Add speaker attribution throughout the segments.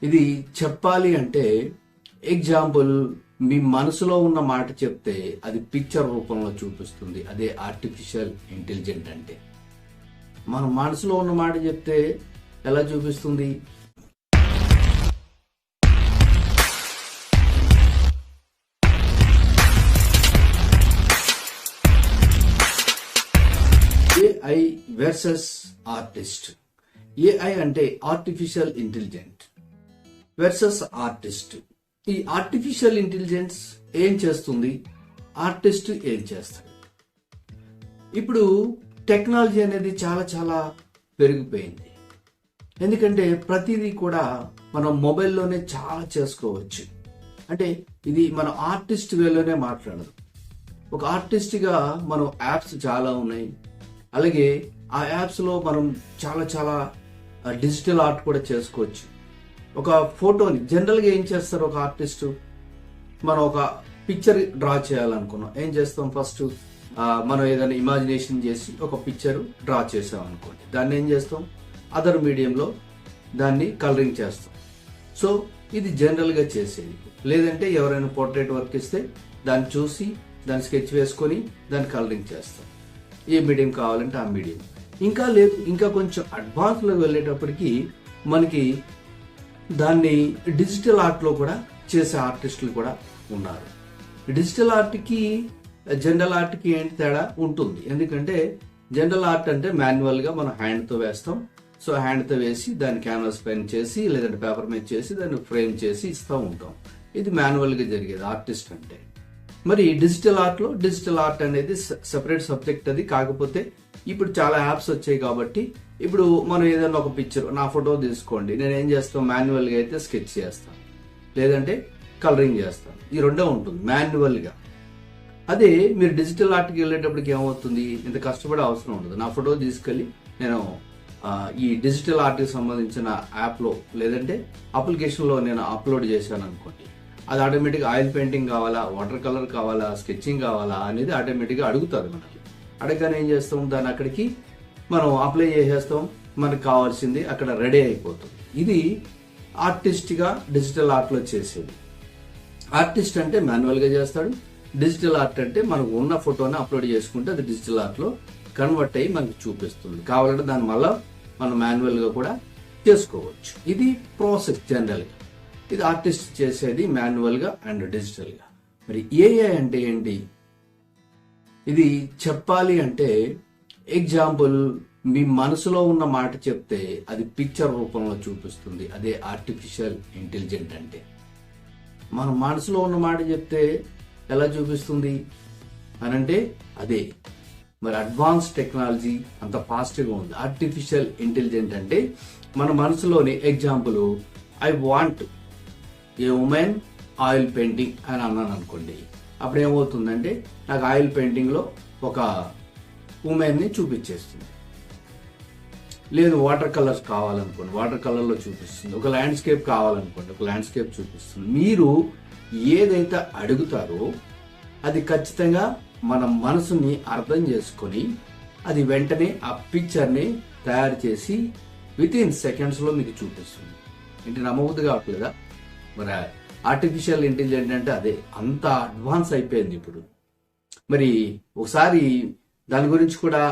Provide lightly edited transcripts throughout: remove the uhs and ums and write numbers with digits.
Speaker 1: ఇది చెప్పాలి అంటే ఎగ్జాంపుల్ మీ మనసులో ఉన్న మాట చెప్తే అది పిక్చర్ రూపంలో చూపిస్తుంది. అదే ఆర్టిఫిషియల్ ఇంటెలిజెంట్ అంటే. మన మనసులో ఉన్న మాట చెప్తే ఎలా చూపిస్తుంది? AI versus artist. ఏఐ అంటే ఆర్టిఫిషియల్ ఇంటెలిజెంట్ వర్సెస్ ఆర్టిస్ట్. ఈ ఆర్టిఫిషియల్ ఇంటెలిజెన్స్ ఏం చేస్తుంది, ఆర్టిస్ట్ ఏం చేస్తాడు? ఇప్పుడు టెక్నాలజీ అనేది చాలా చాలా పెరిగిపోయింది. ఎందుకంటే ప్రతిదీ కూడా మనం మొబైల్లోనే చాలా చేసుకోవచ్చు. అంటే ఇది మన ఆర్టిస్ట్ వేలోనే మాట్లాడదు. ఒక ఆర్టిస్ట్గా మనం యాప్స్ చాలా ఉన్నాయి. అలాగే ఆ యాప్స్లో మనం చాలా చాలా డిజిటల్ ఆర్ట్ కూడా చేసుకోవచ్చు. ఒక ఫోటోని జనరల్గా ఏం చేస్తారు ఒక ఆర్టిస్టు, మనం ఒక పిక్చర్ డ్రా చేయాలనుకున్నాం, ఏం చేస్తాం? ఫస్ట్ మనం ఏదైనా ఇమాజినేషన్ చేసి ఒక పిక్చర్ డ్రా చేసాం అనుకోండి, దాన్ని ఏం చేస్తాం? అదర్ మీడియంలో దాన్ని కలరింగ్ చేస్తాం. సో ఇది జనరల్గా చేసేది. లేదంటే ఎవరైనా పోర్ట్రేట్ వర్క్ ఇస్తే దాన్ని చూసి దాన్ని స్కెచ్ వేసుకొని దాన్ని కలరింగ్ చేస్తాం. ఏ మీడియం కావాలంటే ఆ మీడియం. ఇంకా లేదు, ఇంకా కొంచెం అడ్వాన్స్లోకి వెళ్ళేటప్పటికి మనకి దాన్ని డిజిటల్ ఆర్ట్లో కూడా చేసే ఆర్టిస్టులు కూడా ఉన్నారు. డిజిటల్ ఆర్ట్కి జనరల్ ఆర్ట్కి ఏంటి తేడా ఉంటుంది? ఎందుకంటే జనరల్ ఆర్ట్ అంటే మాన్యువల్గా మనం హ్యాండ్తో వేస్తాం. సో హ్యాండ్తో వేసి దాన్ని క్యాన్వాస్ పైన చేసి లేదంటే పేపర్ మీద చేసి దాన్ని ఫ్రేమ్ చేసి ఇస్తూ ఉంటాం. ఇది మాన్యువల్గా జరిగేది ఆర్టిస్ట్ అంటే. మరి డిజిటల్ ఆర్ట్లో డిజిటల్ ఆర్ట్ అనేది సెపరేట్ సబ్జెక్ట్ అది. కాకపోతే ఇప్పుడు చాలా యాప్స్ వచ్చాయి కాబట్టి ఇప్పుడు మనం ఏదైనా ఒక పిక్చర్, నా ఫోటో తీసుకోండి, నేను ఏం చేస్తాను? మాన్యువల్గా అయితే స్కెచ్ చేస్తాను, లేదంటే కలరింగ్ చేస్తాను. ఈ రెండే ఉంటుంది మాన్యువల్గా. అదే మీరు డిజిటల్ ఆర్ట్కి వెళ్ళేటప్పటికి ఏమవుతుంది? ఇంత కష్టపడే అవసరం ఉండదు. నా ఫోటో తీసుకెళ్ళి నేను ఈ డిజిటల్ ఆర్ట్కి సంబంధించిన యాప్లో లేదంటే అప్లికేషన్లో నేను అప్లోడ్ చేశాను అనుకోండి, అది ఆటోమేటిక్గా ఆయిల్ పెయింటింగ్ కావాలా, వాటర్ కలర్ కావాలా, స్కెచింగ్ కావాలా అనేది ఆటోమేటిక్గా అడుగుతుంది మనకి. అడగగానే ఏం చేస్తాం? దాన్ని అక్కడికి మనం అప్లై చేసేస్తాం, మనకు కావాల్సింది అక్కడ రెడీ అయిపోతుంది. ఇది ఆర్టిస్ట్గా డిజిటల్ ఆర్ట్లో చేసేది. ఆర్టిస్ట్ అంటే మాన్యువల్గా చేస్తాడు. డిజిటల్ ఆర్ట్ అంటే మనకు ఉన్న ఫోటోని అప్లోడ్ చేసుకుంటే అది డిజిటల్ ఆర్ట్లో కన్వర్ట్ అయ్యి మనకు చూపిస్తుంది. కావాలంటే దాని వల్ల మనం మాన్యువల్గా కూడా చేసుకోవచ్చు. ఇది ప్రాసెస్ జనరల్గా. ఇది ఆర్టిస్ట్ చేసేది మాన్యువల్గా అండ్ డిజిటల్గా. మరి ఏఐ అంటే ఏంటి? ఇది చెప్పాలి అంటే ఎగ్జాంపుల్ మీ మనసులో ఉన్న మాట చెప్తే అది పిక్చర్ రూపంలో చూపిస్తుంది. అదే ఆర్టిఫిషియల్ ఇంటెలిజెంట్ అంటే. మన మనసులో ఉన్న మాట చెప్తే ఎలా చూపిస్తుంది అనంటే అదే. మరి అడ్వాన్స్ టెక్నాలజీ అంత ఫాస్ట్గా ఉంది. ఆర్టిఫిషియల్ ఇంటెలిజెంట్ అంటే మన మనసులోని example I want a women oil painting అని అన్నాను అనుకోండి, అప్పుడు ఏమవుతుందంటే నాకు ఆయిల్ పెయింటింగ్లో ఒక ఉమెన్ని చూపించేస్తుంది. లేదు వాటర్ కలర్స్ కావాలనుకోండి, వాటర్ కలర్లో చూపిస్తుంది. ఒక ల్యాండ్స్కేప్ కావాలనుకోండి, ఒక ల్యాండ్స్కేప్ చూపిస్తుంది. మీరు ఏదైతే అడుగుతారో అది ఖచ్చితంగా మన మనసుని అర్థం చేసుకొని అది వెంటనే ఆ పిక్చర్ని తయారు చేసి విత్ ఇన్ సెకండ్స్లో మీకు చూపిస్తుంది. ఏంటి నమ్మబుద్ధి కావట్లేదా? మరి ఆర్టిఫిషియల్ ఇంటెలిజెంట్ అంటే అదే. అంత అడ్వాన్స్ అయిపోయింది ఇప్పుడు. మరి ఒకసారి దాని గురించి కూడా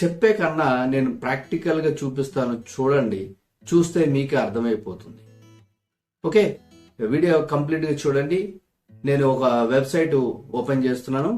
Speaker 1: చెప్పే కన్నా నేను ప్రాక్టికల్గా చూపిస్తాను, చూడండి. చూస్తే మీకే అర్థమైపోతుంది. ఓకే, వీడియో కంప్లీట్గా చూడండి. నేను ఒక వెబ్సైట్ ఓపెన్ చేస్తున్నాను.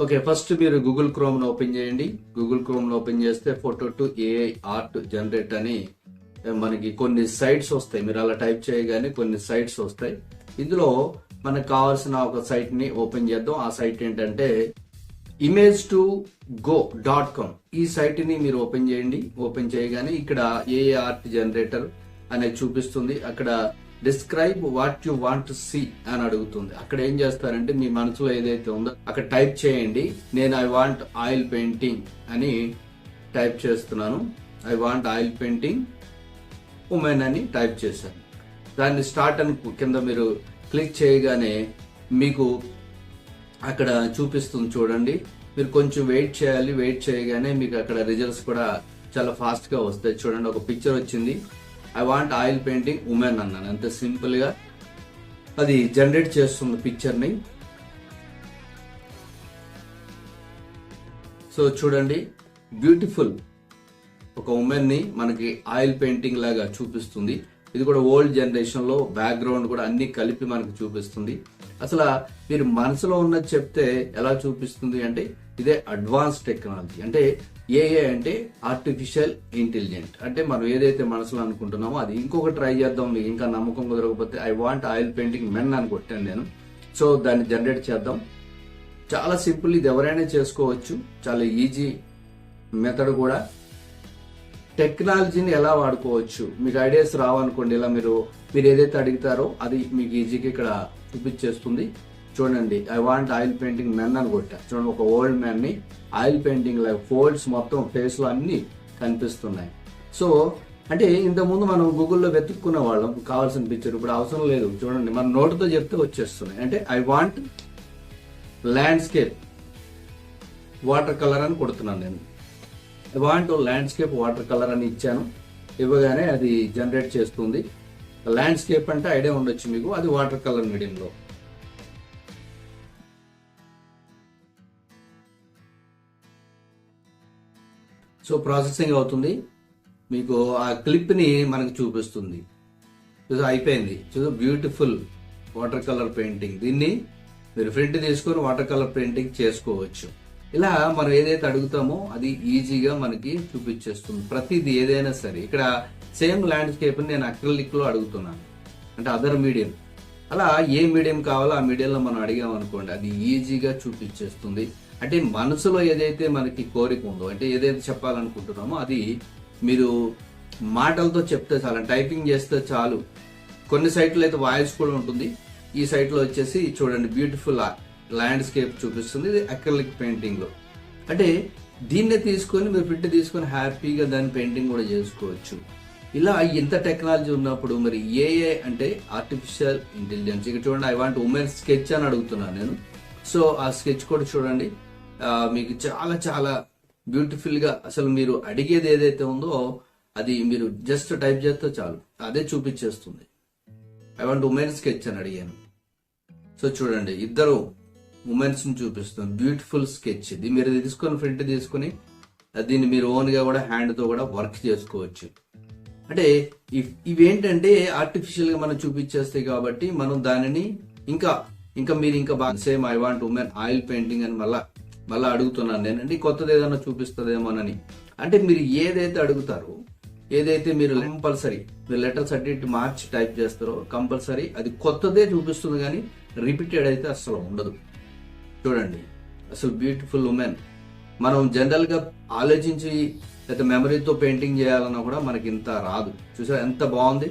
Speaker 1: ఓకే, ఫస్ట్ మీరు గూగుల్ క్రోమ్ను ఓపెన్ చేయండి. గూగుల్ క్రోమ్ను ఓపెన్ చేస్తే photo to AI art generate అని మనకి కొన్ని సైట్స్ వస్తాయి. మీరు అలా టైప్ చేయగానే కొన్ని సైట్స్ వస్తాయి. ఇందులో మనకు కావాల్సిన ఒక సైట్ని ఓపెన్ చేద్దాం. ఆ సైట్ ఏంటంటే image2go.com. ఈ సైట్ని మీరు ఓపెన్ చేయండి. ఓపెన్ చేయగానే ఇక్కడ ఏఐ ఆర్ట్ జనరేటర్ అనేది చూపిస్తుంది. అక్కడ describe what you want to see అని అడుగుతుంది. అక్కడ ఏం చేస్తారంటే మీ మనసులో ఏదైతే ఉందో అక్కడ టైప్ చేయండి. నేను ఐ వాంట్ ఆయిల్ పెయింటింగ్ అని టైప్ చేస్తున్నాను. I want oil painting women అని టైప్ చేశాను. దాన్ని స్టార్ట్ అని కింద మీరు క్లిక్ చేయగానే మీకు అక్కడ చూపిస్తుంది చూడండి. మీరు కొంచెం వెయిట్ చేయాలి. వెయిట్ చేయగానే మీకు అక్కడ రిజల్ట్స్ కూడా చాలా ఫాస్ట్గా వస్తాయి. చూడండి, ఒక పిక్చర్ వచ్చింది. I want oil painting women అన్నాను, అంతే సింపుల్ గా అది జనరేట్ చేస్తుంది పిక్చర్ ని. సో చూడండి, బ్యూటిఫుల్ ఒక ఉమెన్ ని మనకి ఆయిల్ పెయింటింగ్ లాగా చూపిస్తుంది. ఇది కూడా ఓల్డ్ జనరేషన్ లో బ్యాక్గ్రౌండ్ కూడా అన్ని కలిపి మనకు చూపిస్తుంది. అసలు మీరు మనసులో ఉన్నది చెప్తే ఎలా చూపిస్తుంది అంటే ఇదే అడ్వాన్స్ టెక్నాలజీ. అంటే ఏఏ అంటే ఆర్టిఫిషియల్ ఇంటెలిజెంట్. అంటే మనం ఏదైతే మనసులో అనుకుంటున్నామో అది. ఇంకొక ట్రై చేద్దాం, మీకు ఇంకా నమ్మకం కుదరకపోతే I want oil painting men అని కొట్టాను నేను. సో దాన్ని జనరేట్ చేద్దాం. చాలా సింపుల్, ఇది ఎవరైనా చేసుకోవచ్చు, చాలా ఈజీ మెథడ్ కూడా. టెక్నాలజీని ఎలా వాడుకోవచ్చు, మీకు ఐడియాస్ రావనుకోండి, ఇలా మీరు ఏదైతే అడుగుతారో అది మీకు ఈజీగా ఇక్కడ చూపించేస్తుంది. చూడండి, I want oil painting men అని కొట్టా. చూడండి, ఒక ఓల్డ్ మ్యాన్ ని ఆయిల్ పెయింటింగ్ లాగా ఫోల్డ్స్ మొత్తం ఫేస్ లో అన్ని కనిపిస్తున్నాయి. సో అంటే ఇంతకుముందు మనం గూగుల్లో వెతుక్కునే వాళ్ళం కావాల్సిన పిక్చర్, ఇప్పుడు అవసరం లేదు. చూడండి, మన నోటుతో చెప్తే వచ్చేస్తున్నాయి. అంటే I want landscape water colour అని కొడుతున్నాను నేను. I want landscape water colour అని ఇచ్చాను. ఇవ్వగానే అది జనరేట్ చేస్తుంది. ల్యాండ్స్కేప్ అంటే ఐడియా ఉండొచ్చు మీకు, అది వాటర్ కలర్ మీడియంలో. సో ప్రాసెసింగ్ అవుతుంది, మీకు ఆ క్లిప్ ని మనకు చూపిస్తుంది. అయిపోయింది. చూసి బ్యూటిఫుల్ వాటర్ కలర్ పెయింటింగ్. దీన్ని మీరు ప్రింట్ తీసుకొని వాటర్ కలర్ పెయింటింగ్ చేసుకోవచ్చు. ఇలా మనం ఏదైతే అడుగుతామో అది ఈజీగా మనకి చూపించేస్తుంది. ప్రతిది ఏదైనా సరే. ఇక్కడ సేమ్ ల్యాండ్స్కేప్ నేను అక్రిలిక్ లో అడుగుతున్నాను, అంటే అదర్ మీడియం. అలా ఏ మీడియం కావాలో ఆ మీడియంలో మనం అడిగాం అనుకోండి, అది ఈజీగా చూపించేస్తుంది. అంటే మనసులో ఏదైతే మనకి కోరిక ఉందో, అంటే ఏదైతే చెప్పాలనుకుంటున్నామో అది మీరు మాటలతో చెప్తే చాలు, టైపింగ్ చేస్తే చాలు. కొన్ని సైట్లో అయితే వాయిస్ కూడా ఉంటుంది. ఈ సైట్ లో వచ్చేసి చూడండి, బ్యూటిఫుల్ ల్యాండ్స్కేప్ చూపిస్తుంది. ఇది అక్రిలిక్ పెయింటింగ్ లో. అంటే దీన్నే తీసుకొని మీరు ప్రింట్ తీసుకొని హ్యాపీగా దాని పెయింటింగ్ కూడా చేసుకోవచ్చు. ఇలా ఇంత టెక్నాలజీ ఉన్నప్పుడు మరి ఏఏ అంటే ఆర్టిఫిషియల్ ఇంటెలిజెన్స్. ఇక్కడ చూడండి, ఐ వాంట్ ఉమెన్ స్కెచ్ అని అడుగుతున్నాను నేను. సో ఆ స్కెచ్ కూడా చూడండి, మీకు చాలా చాలా బ్యూటిఫుల్ గా అసలు మీరు అడిగేది ఏదైతే ఉందో అది మీరు జస్ట్ టైప్ చేస్తే చాలు, అదే చూపించేస్తుంది. ఐ వాంట్ ఉమెన్ స్కెచ్ అని అడిగాను. సో చూడండి, ఇద్దరు ఉమెన్స్ ని చూపిస్తుంది. Beautiful sketch. ఇది మీరు తీసుకొని ప్రింట్ తీసుకుని దీన్ని మీరు ఓన్ గా కూడా హ్యాండ్ తో కూడా వర్క్ చేసుకోవచ్చు. అంటే ఇవేంటంటే ఆర్టిఫిషియల్ గా మనం చూపించేస్తాయి కాబట్టి మనం దానిని ఇంకా మీరు ఇంకా బాగా same I want women oil painting అని మళ్ళా అడుగుతున్నాను నేను. అంటే కొత్తది ఏదైనా చూపిస్తుందేమోనని. అంటే మీరు ఏదైతే అడుగుతారో, ఏదైతే మీరు కంపల్సరీ మీరు లెటర్స్ అటు మార్చి టైప్ చేస్తారో కంపల్సరీ అది కొత్తదే చూపిస్తుంది, కానీ రిపీటెడ్ అయితే అసలు ఉండదు. చూడండి, అసలు బ్యూటిఫుల్ ఉమెన్. మనం జనరల్ గా ఆలోచించి లేదా మెమరీతో పెయింటింగ్ చేయాలన్నా కూడా మనకి ఇంత రాదు. చూసారా ఎంత బాగుంది,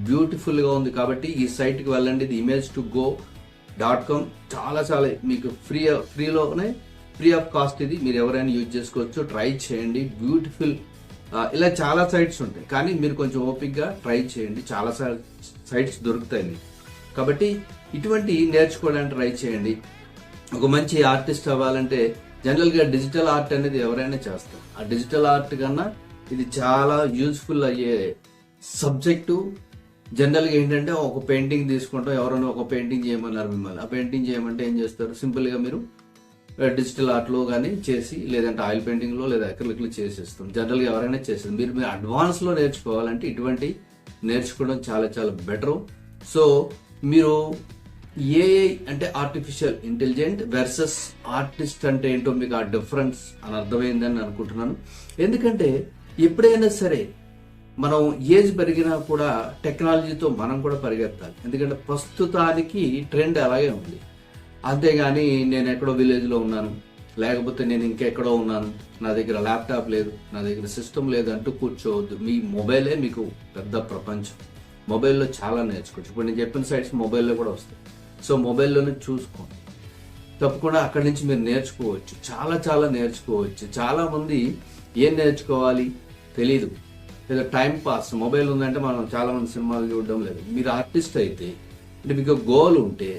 Speaker 1: బ్యూటిఫుల్ గా ఉంది. కాబట్టి ఈ సైట్ కి వెళ్ళండి, ఇది image2go.com. చాలా చాలా మీకు ఫ్రీలోనే ఫ్రీ ఆఫ్ కాస్ట్. ఇది మీరు ఎవరైనా యూజ్ చేసుకోవచ్చు, ట్రై చేయండి. బ్యూటిఫుల్. ఇలా చాలా సైట్స్ ఉంటాయి, కానీ మీరు కొంచెం ఓపిక్ గా ట్రై చేయండి. చాలా సైట్స్ దొరుకుతాయి మీకు. కాబట్టి ఇటువంటి నేర్చుకోవడానికి ట్రై చేయండి. ఒక మంచి ఆర్టిస్ట్ అవ్వాలంటే జనరల్ గా డిజిటల్ ఆర్ట్ అనేది ఎవరైనా చేస్తారు. ఆ డిజిటల్ ఆర్ట్ కన్నా ఇది చాలా యూజ్ఫుల్ అయ్యే సబ్జెక్టు. జనరల్ గా ఏంటంటే ఒక పెయింటింగ్ తీసుకుంటాం, ఎవరైనా ఒక పెయింటింగ్ చేయమన్నారు మిమ్మల్ని, ఆ పెయింటింగ్ చేయమంటే ఏం చేస్తారు, సింపుల్ గా మీరు డిజిటల్ ఆర్ట్ లో కానీ చేసి, లేదంటే ఆయిల్ పెయింటింగ్ లో లేదా అక్రిలిక్ లో చేసేస్తాం. జనరల్ గా ఎవరైనా చేస్తారు. మీరు అడ్వాన్స్ లో నేర్చుకోవాలంటే ఇటువంటి నేర్చుకోవడం చాలా చాలా బెటర్. సో మీరు ఏఐ అంటే ఆర్టిఫిషియల్ ఇంటెలిజెంట్ వర్సెస్ ఆర్టిస్ట్ అంటే ఏంటో మీకు ఆ డిఫరెన్స్ అని అర్థమైందని అనుకుంటున్నాను. ఎందుకంటే ఎప్పుడైనా సరే మనం ఏజ్ పెరిగినా కూడా టెక్నాలజీతో మనం కూడా పరిగెత్తాలి. ఎందుకంటే ప్రస్తుతానికి ట్రెండ్ అలాగే ఉంది. అంతేగాని నేను ఎక్కడో విలేజ్ లో ఉన్నాను, లేకపోతే నేను ఇంకెక్కడో ఉన్నాను, నా దగ్గర ల్యాప్టాప్ లేదు, నా దగ్గర సిస్టమ్ లేదు అంటూ కూర్చోవద్దు. మీ మొబైలే మీకు పెద్ద ప్రపంచం. మొబైల్లో చాలా నేర్చుకోవచ్చు. ఇప్పుడు నేను చెప్పిన సైట్స్ మొబైల్లో కూడా వస్తాయి. సో మొబైల్లోనే చూసుకోండి, తప్పకుండా అక్కడి నుంచి మీరు నేర్చుకోవచ్చు. చాలా చాలా నేర్చుకోవచ్చు. చాలా మంది ఏం నేర్చుకోవాలి తెలీదు, లేదా టైం పాస్. మొబైల్ ఉందంటే మనం చాలా మంది సినిమాలు చూడడం లేదు. మీరు ఆర్టిస్ట్ అయితే, అంటే మీకు గోల్ ఉంటే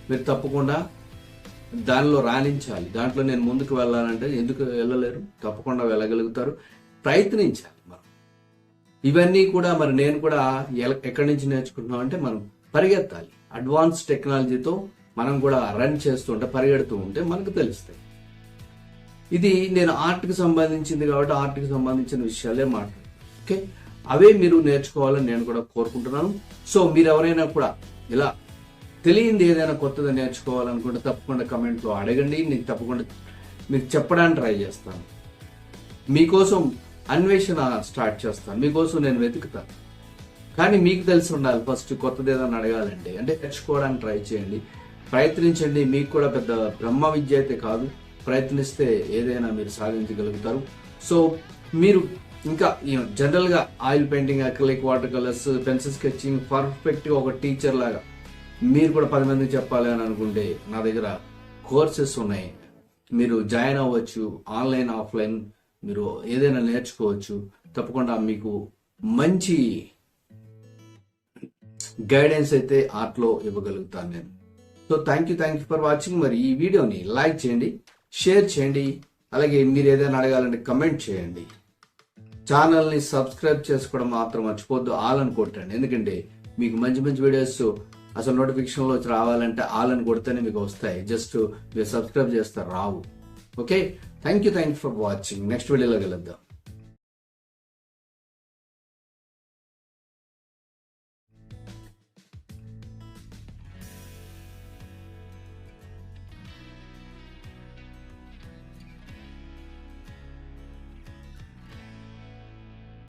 Speaker 1: మీరు తప్పకుండా దానిలో రాణించాలి. దాంట్లో నేను ముందుకు వెళ్ళాలంటే ఎందుకు వెళ్ళలేరు, తప్పకుండా వెళ్ళగలుగుతారు. ప్రయత్నించాలి. మనం ఇవన్నీ కూడా మరి నేను కూడా ఎక్కడి నుంచి నేర్చుకుంటున్నాం అంటే మనం పరిగెత్తాలి. అడ్వాన్స్ టెక్నాలజీతో మనం కూడా రన్ చేస్తుంటే పరిగెడుతూ ఉంటే మనకు తెలుస్తాయి. ఇది నేను ఆర్ట్కి సంబంధించింది కాబట్టి ఆర్ట్కి సంబంధించిన విషయాలే మాట్లాడు. ఓకే, అవే మీరు నేర్చుకోవాలని నేను కూడా కోరుకుంటున్నాను. సో మీరు ఎవరైనా కూడా ఇలా తెలియంది ఏదైనా కొత్తది నేర్చుకోవాలనుకుంటే తప్పకుండా కమెంట్లో అడగండి. నేను తప్పకుండా మీకు చెప్పడానికి ట్రై చేస్తాను. మీకోసం అన్వేషణ స్టార్ట్ చేస్తాను, మీకోసం నేను వెతుకుతాను. కానీ మీకు తెలిసి ఉండాలి ఫస్ట్ కొత్తది ఏదైనా అడగాలంటే. అంటే నేర్చుకోవడానికి ట్రై చేయండి, ప్రయత్నించండి. మీకు కూడా పెద్ద బ్రహ్మ విద్య అయితే కాదు, ప్రయత్నిస్తే ఏదైనా మీరు సాధించగలుగుతారు. సో మీరు ఇంకా జనరల్గా oil painting, acrylic, water colours, pencil sketching పర్ఫెక్ట్గా ఒక టీచర్ లాగా మీరు కూడా 10 మందికి చెప్పాలి అని అనుకుంటే నా దగ్గర కోర్సెస్ ఉన్నాయి. మీరు జాయిన్ అవ్వచ్చు. ఆన్లైన్, ఆఫ్లైన్ మీరు ఏదైనా నేర్చుకోవచ్చు. తప్పకుండా మీకు మంచి గైడెన్స్ అయితే ఆర్ట్లో ఇవ్వగలుగుతాను నేను. So thank you for watching. మరి ఈ వీడియోని లైక్ చేయండి, షేర్ చేయండి, అలాగే మీరు ఏదైనా అడగాలంటే కమెంట్ చేయండి. ఛానల్ని సబ్స్క్రైబ్ చేసుకోవడం మాత్రం మర్చిపోద్దు, ఆల్ అని కొట్టండి. ఎందుకంటే మీకు మంచి మంచి వీడియోస్ అసలు నోటిఫికేషన్లో వచ్చి రావాలంటే ఆల్ అని కొడితేనే మీకు వస్తాయి. జస్ట్ మీరు సబ్స్క్రైబ్ చేస్తారు, రావు. Okay, thank you for watching. Next వీడియోలో కలుద్దాం.